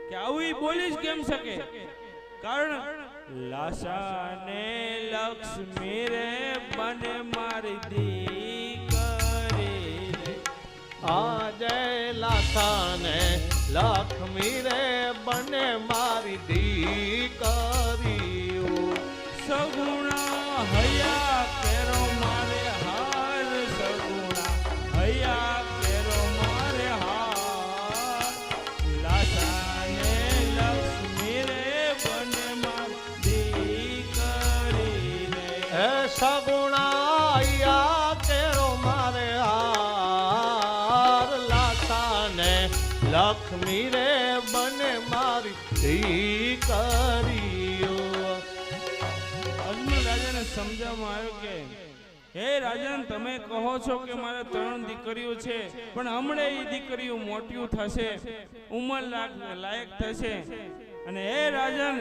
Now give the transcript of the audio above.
કે આવું બોલી જ કેમ શકે? કારણ લાસાને લક્ષ્મી રે બને મારી દીકરી રે, આજે લાસાને લક્ષ્મી રે બને મારી દીકરીઓ, સગુણા હૈયા કેરો મારે હાર, સગુણા હૈયા કેરો મારે હાર, લાસાને લક્ષ્મી રે બને મારી દીકરી રે, હે સગુણા કેરો મારે હાર, લાસાને લક્ષ્મી રે બને મારી દીકરીઓ. અજમલ રાજાને સમજાવવામાં આવ્યું કે હે રાજન, તમે કહો છો કે મારે 3 દીકરીઓ છે, પણ હમણે એ દીકરીઓ મોટી થશે, ઉંમર લાયક થશે, અને હે રાજન